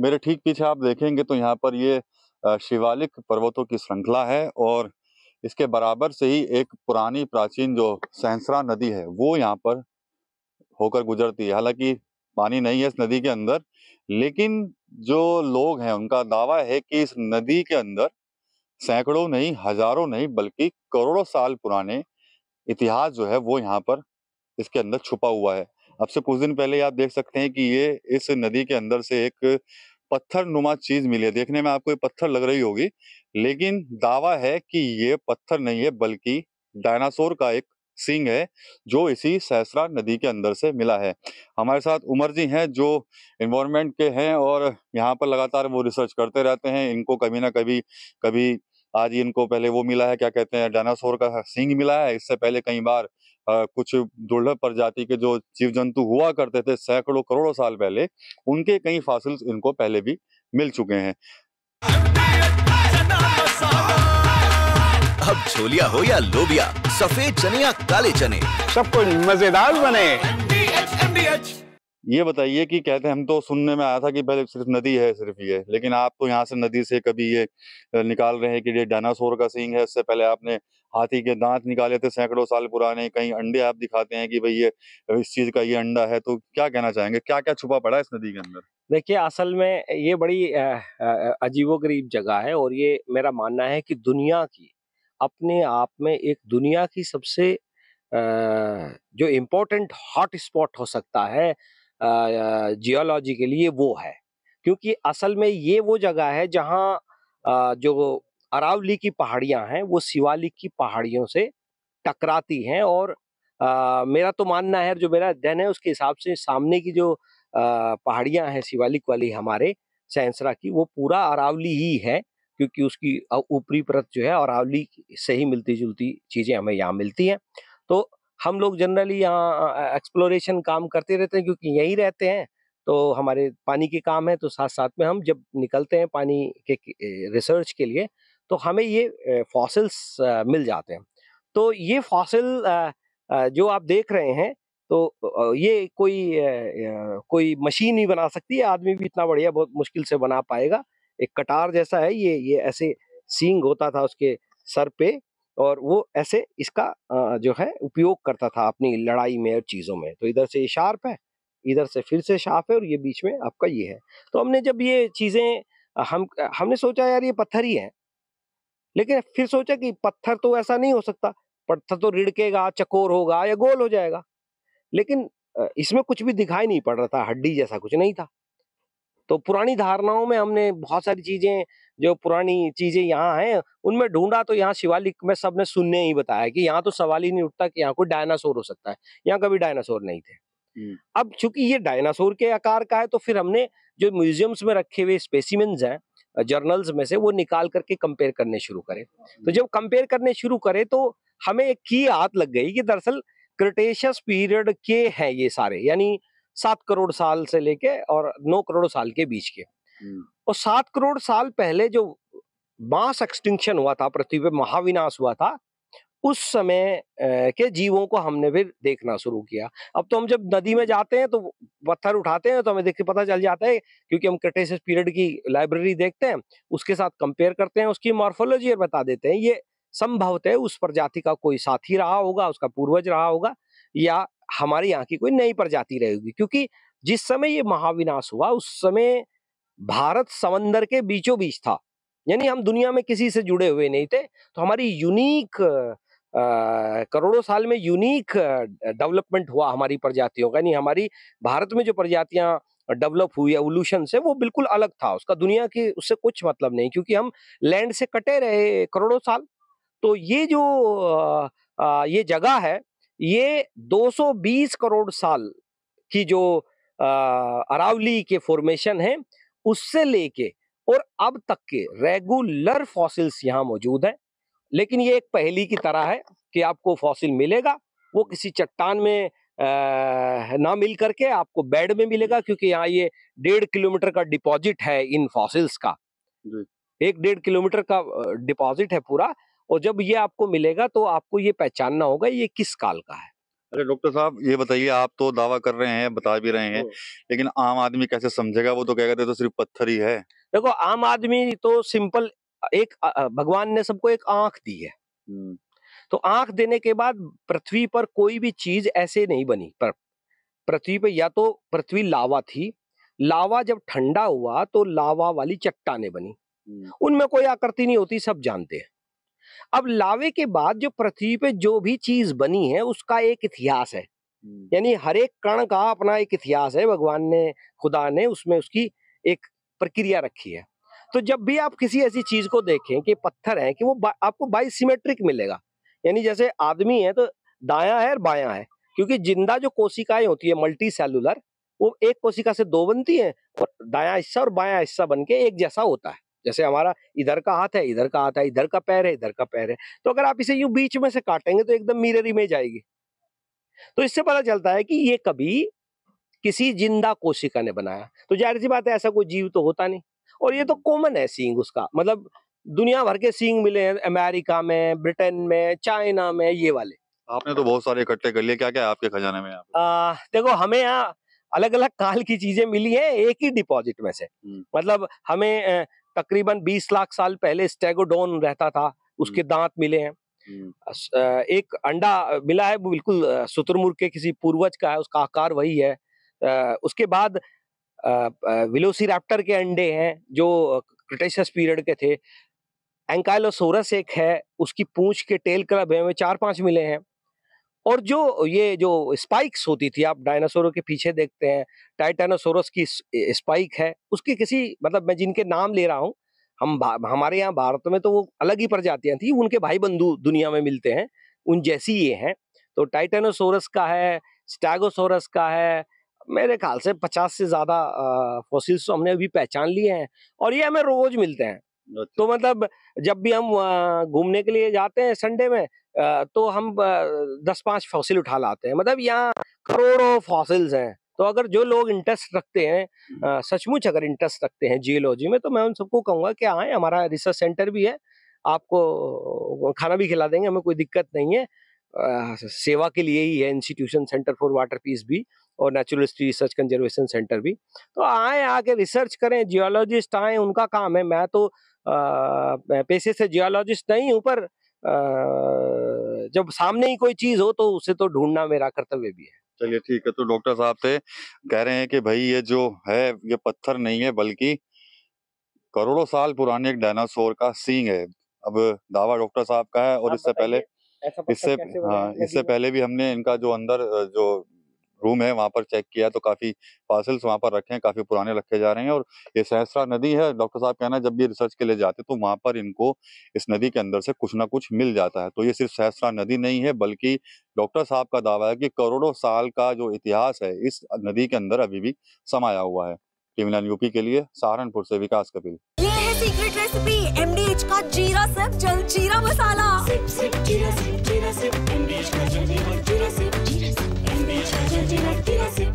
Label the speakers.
Speaker 1: मेरे ठीक पीछे आप देखेंगे तो यहाँ पर ये शिवालिक पर्वतों की श्रृंखला है और इसके बराबर से ही एक पुरानी प्राचीन जो सहस्रा नदी है वो यहाँ पर होकर गुजरती है। हालांकि पानी नहीं है इस नदी के अंदर, लेकिन जो लोग हैं उनका दावा है कि इस नदी के अंदर सैकड़ों नहीं, हजारों नहीं, बल्कि करोड़ों साल पुराने इतिहास जो है वो यहाँ पर इसके अंदर छुपा हुआ है। अब से कुछ दिन पहले आप देख सकते हैं कि ये इस नदी के अंदर से एक पत्थर नुमा चीज मिली है। देखने में आपको ये पत्थर लग रही होगी, लेकिन दावा है कि ये पत्थर नहीं है बल्कि डायनासोर का एक सींग है जो इसी सहस्रा नदी के अंदर से मिला है। हमारे साथ उमर जी हैं जो इन्वायरमेंट के हैं और यहाँ पर लगातार वो रिसर्च करते रहते हैं। इनको कभी ना कभी कभी आज इनको पहले वो मिला है, क्या कहते हैं, डायनासोर का सींग मिला है। इससे पहले कई बार कुछ दुर्लभ प्रजाति के जो जीव जंतु हुआ करते थे सैकड़ों करोड़ों साल पहले, उनके कई फॉसिल्स इनको पहले भी मिल चुके हैं।
Speaker 2: अब छोलिया हो या लोबिया, सफेद चने या काले चने,
Speaker 3: सबको मजेदार बने।
Speaker 1: ये बताइए कि कहते हैं, हम तो सुनने में आया था कि पहले सिर्फ नदी है सिर्फ ये, लेकिन आप तो यहाँ से नदी से कभी ये निकाल रहे हैं कि ये डायनासोर का सींग है। इससे पहले आपने हाथी के दांत निकाले थे सैकड़ों साल पुराने, कहीं अंडे आप दिखाते हैं कि भाई ये इस चीज का ये अंडा है। तो क्या कहना चाहेंगे, क्या क्या छुपा पड़ा है इस नदी के अंदर?
Speaker 4: देखिए, असल में ये बड़ी अजीबोगरीब जगह है और ये मेरा मानना है कि दुनिया की अपने आप में एक दुनिया की सबसे जो इम्पोर्टेंट हॉट स्पॉट हो सकता है जियोलॉजी के लिए वो है। क्योंकि असल में ये वो जगह है जहाँ जो अरावली की पहाड़ियाँ हैं वो शिवालिक की पहाड़ियों से टकराती हैं और मेरा तो मानना है, जो मेरा अध्ययन है उसके हिसाब से, सामने की जो पहाड़ियाँ हैं शिवालिक वाली हमारे सहस्रा की, वो पूरा अरावली ही है। क्योंकि उसकी ऊपरी परत जो है अरावली से ही मिलती जुलती चीजें हमें यहाँ मिलती हैं। तो हम लोग जनरली यहाँ एक्सप्लोरेशन काम करते रहते हैं क्योंकि यहीं रहते हैं, तो हमारे पानी के काम है। तो साथ साथ में हम जब निकलते हैं पानी के रिसर्च के लिए तो हमें ये फॉसिल्स मिल जाते हैं। तो ये फॉसिल जो आप देख रहे हैं, तो ये कोई मशीन ही बना सकती है, आदमी भी इतना बढ़िया बहुत मुश्किल से बना पाएगा। एक कटार जैसा है ये ऐसे सींग होता था उसके सर पे और वो ऐसे इसका जो है उपयोग करता था अपनी लड़ाई में और चीजों में। तो इधर से ये शार्प है, इधर से फिर से शार्प है और ये बीच में आपका ये है। तो हमने जब ये चीजें हमने सोचा यार ये पत्थर ही है, लेकिन फिर सोचा कि पत्थर तो ऐसा नहीं हो सकता, पत्थर तो रिड़केगा, चकोर होगा या गोल हो जाएगा। लेकिन इसमें कुछ भी दिखाई नहीं पड़ रहा था, हड्डी जैसा कुछ नहीं था। तो पुरानी धारणाओं में हमने बहुत सारी चीजें, जो पुरानी चीजें यहाँ हैं उनमें ढूंढा, तो यहाँ शिवालिक में सबने सुनने ही बताया कि यहाँ तो सवाल ही नहीं उठता कि यहाँ कोई डायनासोर हो सकता है। यहाँ कभी डायनासोर नहीं थे। अब चूंकि ये डायनासोर के आकार का है तो फिर हमने जो म्यूजियम्स में रखे हुए स्पेसिमेंस हैं जर्नल्स में से, वो निकाल करके कंपेयर करने शुरू करे। तो जब कंपेयर करने शुरू करे तो हमें एक की आदत लग गई कि दरअसल क्रिटेशियस पीरियड के हैं ये सारे, यानी 7 करोड़ साल से लेके और 9 करोड़ साल के बीच के। और 7 करोड़ साल पहले जो मास एक्सटिंक्शन हुआ था, पृथ्वी पे महाविनाश हुआ था, उस समय के जीवों को हमने फिर देखना शुरू किया। अब तो हम जब नदी में जाते हैं तो पत्थर उठाते हैं तो हमें देख के पता चल जाता है, क्योंकि हम क्रिटेशियस पीरियड की लाइब्रेरी देखते हैं, उसके साथ कंपेयर करते हैं उसकी मॉर्फोलॉजी और बता देते हैं ये संभवतः उस प्रजाति का कोई साथी रहा होगा, उसका पूर्वज रहा होगा, या हमारे यहाँ की कोई नई प्रजाति रहेगी। क्योंकि जिस समय ये महाविनाश हुआ उस समय भारत समंदर के बीचों बीच था, यानी हम दुनिया में किसी से जुड़े हुए नहीं थे। तो हमारी यूनिक करोड़ों साल में यूनिक डेवलपमेंट हुआ हमारी प्रजातियों का, यानी हमारी भारत में जो प्रजातियां डेवलप हुई एवोल्यूशन से, वो बिल्कुल अलग था, उसका दुनिया की उससे कुछ मतलब नहीं, क्योंकि हम लैंड से कटे रहे करोड़ों साल। तो ये जो ये जगह है, ये 220 करोड़ साल की जो अरावली के फॉर्मेशन है उससे लेके और अब तक के रेगुलर फॉसिल्स यहाँ मौजूद हैं। लेकिन ये एक पहेली की तरह है कि आपको फॉसिल मिलेगा वो किसी चट्टान में ना मिल करके आपको बेड में मिलेगा, क्योंकि यहाँ ये 1.5 किलोमीटर का डिपॉजिट है इन फॉसिल्स का। 1-1.5 किलोमीटर का डिपॉजिट है पूरा, और जब ये आपको मिलेगा तो आपको ये पहचानना होगा ये किस काल का है।
Speaker 1: अरे डॉक्टर साहब, ये बताइए, आप तो दावा कर रहे हैं, बता भी रहे हैं, लेकिन आम आदमी कैसे समझेगा? वो तो कहेगा ये तो सिर्फ पत्थर ही है।
Speaker 4: देखो, आम आदमी तो सिंपल एक भगवान ने सबको एक आंख दी है। तो आंख देने के बाद पृथ्वी पर कोई भी चीज ऐसे नहीं बनी। पर पृथ्वी पे या तो पृथ्वी लावा थी, लावा जब ठंडा हुआ तो लावा वाली चट्टानें बनी, उनमें कोई आकृति नहीं होती, सब जानते हैं। अब लावे के बाद जो पृथ्वी पे जो भी चीज बनी है उसका एक इतिहास है, यानी हर एक कण का अपना एक इतिहास है। भगवान ने, खुदा ने उसमें उसकी एक प्रक्रिया रखी है। तो जब भी आप किसी ऐसी चीज को देखें कि पत्थर है, कि वो आपको बाइसिमेट्रिक मिलेगा, यानी जैसे आदमी है तो दायां है और बायां है, क्योंकि जिंदा जो कोशिकाएं होती है मल्टी सेलुलर, वो एक कोशिका से दो बनती है और दायां हिस्सा और बायां हिस्सा बनके एक जैसा होता है। जैसे हमारा इधर का हाथ है, इधर का हाथ है, इधर का पैर है, इधर का पैर है। तो अगर आप इसे यूं बीच में से काटेंगे तो एकदम मिरर इमेज आएगी। तो इससे पता चलता है कि ये कभी किसी जिंदा कोशिका ने बनाया। तो जाहिर सी बात है, ऐसा कोई जीव तो होता नहीं। और ये तो कॉमन है सींग उसका, मतलब दुनिया भर के सींग मिले हैं, अमेरिका में, ब्रिटेन में, चाइना में, ये वाले।
Speaker 1: आपने तो बहुत सारे इकट्ठे कर लिए, क्या क्या है आपके खजाने में यहाँ पे?
Speaker 4: देखो, हमें यहाँ अलग अलग काल की चीजें मिली हैं एक ही डिपॉजिट में से। मतलब हमें तकरीबन 20 लाख साल पहले स्टेगोडोन रहता था, उसके दांत मिले हैं। एक अंडा मिला है, वो बिल्कुल शुतुरमुर्ग के किसी पूर्वज का है, उसका आकार वही है। उसके बाद वेलोसिरैप्टर के अंडे हैं जो क्रिटेशियस पीरियड के थे। एंकाइलोसोरस एक है, उसकी पूंछ के टेल क्लब है, 4-5 मिले हैं। और जो ये जो स्पाइक्स होती थी, आप डायनासोरों के पीछे देखते हैं, टाइटेनोसोरस की स्पाइक है, उसकी किसी, मतलब मैं जिनके नाम ले रहा हूँ, हमारे यहाँ भारत में तो वो अलग ही प्रजातियां थी, उनके भाई बंधु दुनिया में मिलते हैं, उन जैसी ये हैं। तो टाइटेनोसोरस का है, स्टेगोसोरस का है, मेरे ख्याल से 50 से ज्यादा फॉसिल्स तो हमने अभी पहचान लिए हैं, और ये हमें रोज मिलते हैं। तो मतलब जब भी हम घूमने के लिए जाते हैं संडे में, तो हम 10-5 फॉसिल उठा लाते हैं। मतलब यहाँ करोड़ों फॉसिल्स हैं। तो अगर जो लोग इंटरेस्ट रखते हैं, सचमुच अगर इंटरेस्ट रखते हैं जियोलॉजी में, तो मैं उन सबको कहूंगा कि आए, हमारा रिसर्च सेंटर भी है, आपको खाना भी खिला देंगे, हमें कोई दिक्कत नहीं है। सेवा के लिए ही है institution, centre for water peace भी, और natural history research conservation centre भी। तो आए, आके रिसर्च करें, जियोलॉजिस्ट आए, उनका काम है। मैं तो पेशे से जियोलॉजिस्ट नहीं हूं, पर जब सामने ही कोई चीज हो तो उसे तो ढूंढना मेरा कर्तव्य भी है।
Speaker 1: चलिए ठीक है, तो डॉक्टर साहब से कह रहे हैं कि भाई ये जो है ये पत्थर नहीं है, बल्कि करोड़ों साल पुराने एक डायनासोर का सींग है। अब दावा डॉक्टर साहब का है, और इससे पहले भी हमने इनका जो अंदर जो रूम है वहां पर चेक किया, तो काफी फॉसिल्स वहां पर रखे हैं, काफी पुराने रखे जा रहे हैं। और ये सहस्रा नदी है, डॉक्टर साहब कहना है जब भी रिसर्च के लिए जाते तो वहां पर इनको इस नदी के अंदर से कुछ ना कुछ मिल जाता है। तो ये सिर्फ सहस्रा नदी नहीं है, बल्कि डॉक्टर साहब का दावा है कि करोड़ों साल का जो इतिहास है इस नदी के अंदर अभी भी समाया हुआ है। टीवी9 यूपी के लिए सहारनपुर से विकास कपिल।
Speaker 5: ये है सीक्रेट रेसिपी MDH का जीरा सिर्फ जलजीरा मसाला। सिर्फ जीरा सिर्फ